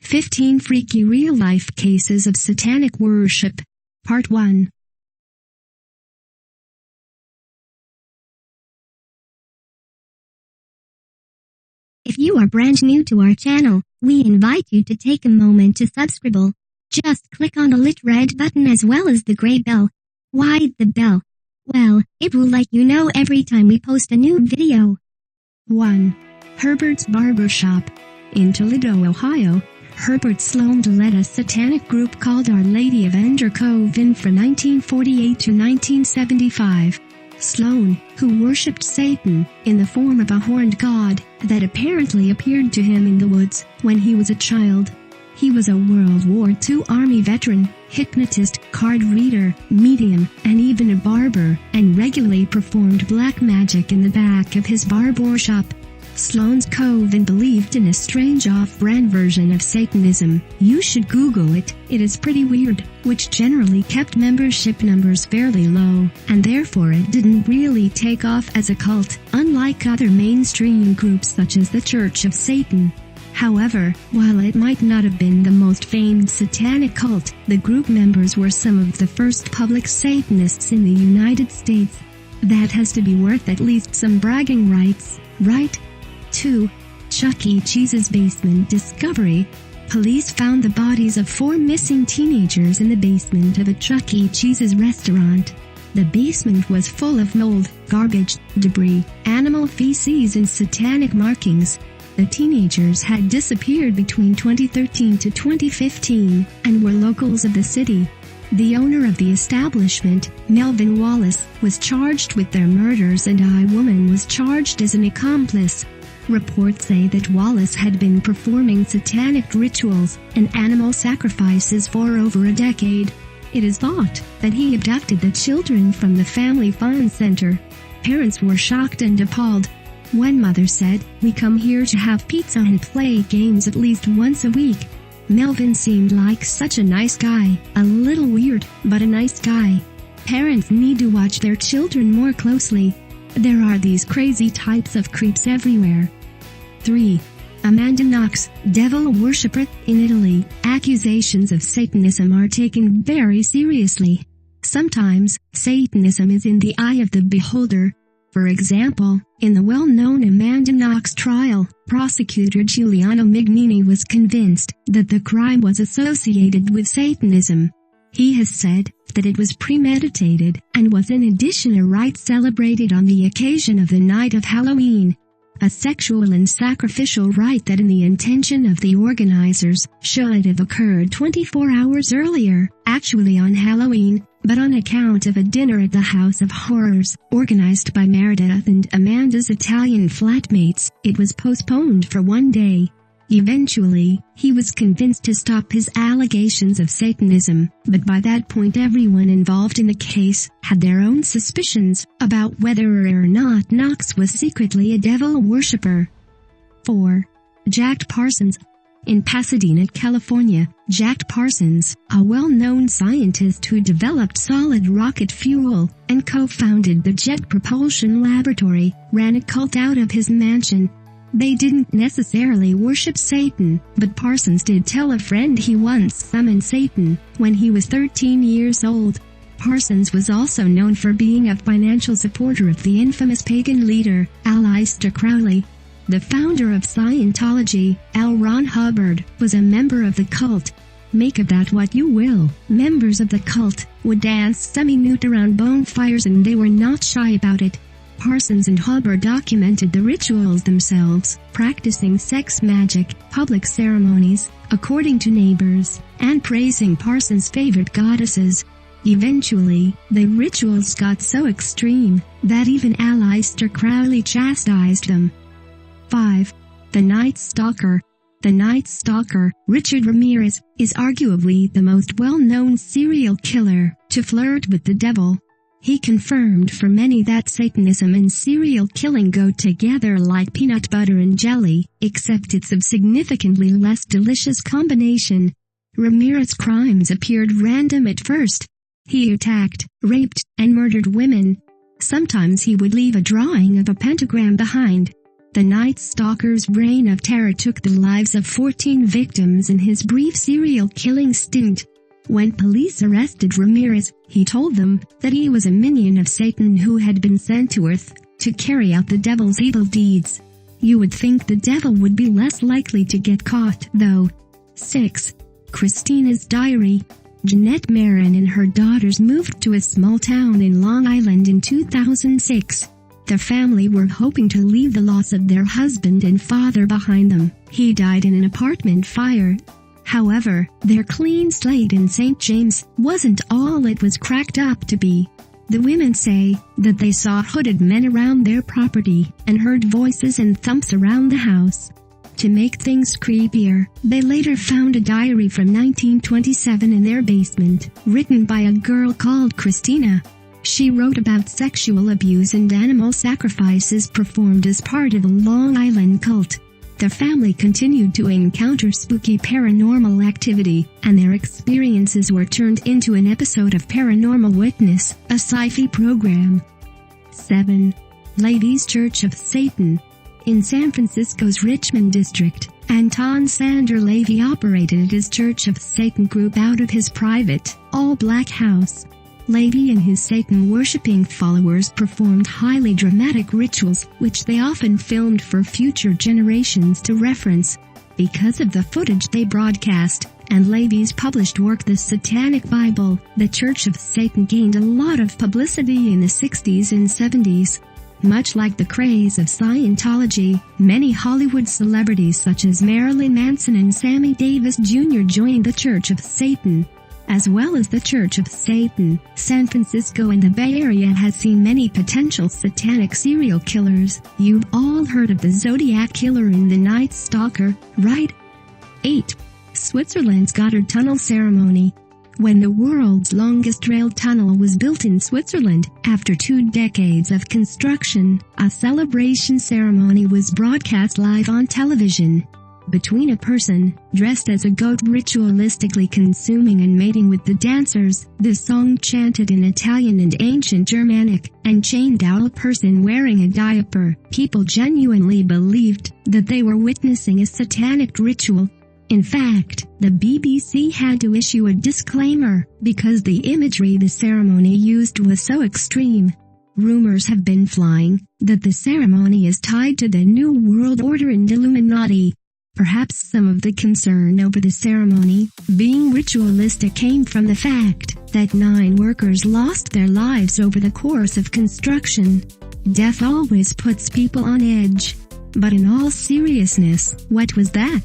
15 Freaky Real-Life Cases of Satanic Worship, Part 1. If you are brand new to our channel, we invite you to take a moment to subscribe. Just click on the lit red button as well as the gray bell. Why the bell? Well, it will let you know every time we post a new video. 1. Herberts Barbershop. In Toledo, Ohio, Herbert Sloan led a satanic group called Our Lady of Ender Cove in from 1948 to 1975. Sloan, who worshipped Satan in the form of a horned god that apparently appeared to him in the woods when he was a child. He was a World War II Army veteran, hypnotist, card reader, medium, and even a barber, and regularly performed black magic in the back of his barbershop. Sloan's Coven believed in a strange off-brand version of Satanism. You should Google it, it is pretty weird, which generally kept membership numbers fairly low, and therefore it didn't really take off as a cult, unlike other mainstream groups such as the Church of Satan. However, while it might not have been the most famed satanic cult, the group members were some of the first public Satanists in the United States. That has to be worth at least some bragging rights, right? 2. Chuckies' basement discovery. Police found the bodies of 4 missing teenagers in the basement of a Chuck E. Cheese's restaurant. The basement was full of mold, garbage, debris, animal feces and satanic markings. The teenagers had disappeared between 2013 to 2015 and were locals of the city. The owner of the establishment, Melvin Wallace, was charged with their murders and a woman was charged as an accomplice. Reports say that Wallace had been performing satanic rituals and animal sacrifices for over a decade. It is thought that he abducted the children from the family fun center. Parents were shocked and appalled. One mother said, "We come here to have pizza and play games at least once a week." Melvin seemed like such a nice guy, a little weird, but a nice guy. Parents need to watch their children more closely. There are these crazy types of creeps everywhere. 3. Amanda Knox, devil worshipper. In Italy, accusations of Satanism are taken very seriously. Sometimes, Satanism is in the eye of the beholder. For example, in the well-known Amanda Knox trial, prosecutor Giuliano Mignini was convinced that the crime was associated with Satanism. He has said that it was premeditated and was in addition a rite celebrated on the occasion of the night of Halloween. A sexual and sacrificial rite that in the intention of the organizers should have occurred 24 hours earlier, actually on Halloween, but on account of a dinner at the House of Horrors, organized by Meredith and Amanda's Italian flatmates, it was postponed for one day. Eventually, he was convinced to stop his allegations of Satanism, but by that point everyone involved in the case had their own suspicions about whether or not Knox was secretly a devil worshipper. 4. Jack Parsons. In Pasadena, California, Jack Parsons, a well-known scientist who developed solid rocket fuel and co-founded the Jet Propulsion Laboratory, ran a cult out of his mansion. They didn't necessarily worship Satan, but Parsons did tell a friend he once summoned Satan when he was 13 years old. Parsons was also known for being a financial supporter of the infamous pagan leader, Aleister Crowley. The founder of Scientology, L. Ron Hubbard, was a member of the cult. Make of that what you will. Members of the cult would dance semi-nude around bonfires and they were not shy about it. Parsons and Hubbard documented the rituals themselves, practicing sex magic, public ceremonies, according to neighbors, and praising Parsons' favorite goddesses. Eventually, the rituals got so extreme that even Aleister Crowley chastised them. 5. The Night Stalker. The Night Stalker, Richard Ramirez, is arguably the most well-known serial killer to flirt with the devil. He confirmed for many that Satanism and serial killing go together like peanut butter and jelly, except it's a significantly less delicious combination. Ramirez's crimes appeared random at first. He attacked, raped, and murdered women. Sometimes he would leave a drawing of a pentagram behind. The Night Stalker's reign of terror took the lives of 14 victims in his brief serial killing stint. When police arrested Ramirez, he told them that he was a minion of Satan who had been sent to Earth to carry out the devil's evil deeds. You would think the devil would be less likely to get caught, though. 6. Christina's Diary. Jeanette Marin and her daughters moved to a small town in Long Island in 2006. The family were hoping to leave the loss of their husband and father behind them. He died in an apartment fire. However, their clean slate in St. James wasn't all it was cracked up to be. The women say that they saw hooded men around their property and heard voices and thumps around the house. To make things creepier, they later found a diary from 1927 in their basement, written by a girl called Christina. She wrote about sexual abuse and animal sacrifices performed as part of a Long Island cult. The family continued to encounter spooky paranormal activity, and their experiences were turned into an episode of Paranormal Witness, a sci-fi program. 7. LaVey's Church of Satan. In San Francisco's Richmond district, Anton Sander LaVey operated his Church of Satan group out of his private, all-black house. LaVey and his Satan-worshipping followers performed highly dramatic rituals, which they often filmed for future generations to reference. Because of the footage they broadcast, and LaVey's published work The Satanic Bible, the Church of Satan gained a lot of publicity in the 60s and 70s. Much like the craze of Scientology, many Hollywood celebrities such as Marilyn Manson and Sammy Davis Jr. joined the Church of Satan. As well as the Church of Satan, San Francisco and the Bay Area has seen many potential satanic serial killers. You've all heard of the Zodiac Killer and the Night Stalker, right? 8. Switzerland's Goddard Tunnel Ceremony. When the world's longest rail tunnel was built in Switzerland, after 2 decades of construction, a celebration ceremony was broadcast live on television. Between a person, dressed as a goat ritualistically consuming and mating with the dancers, the song chanted in Italian and ancient Germanic, and chained out a person wearing a diaper. People genuinely believed that they were witnessing a satanic ritual. In fact, the BBC had to issue a disclaimer, because the imagery the ceremony used was so extreme. Rumors have been flying that the ceremony is tied to the New World Order and Illuminati. Perhaps some of the concern over the ceremony being ritualistic came from the fact that 9 workers lost their lives over the course of construction. Death always puts people on edge. But in all seriousness, what was that?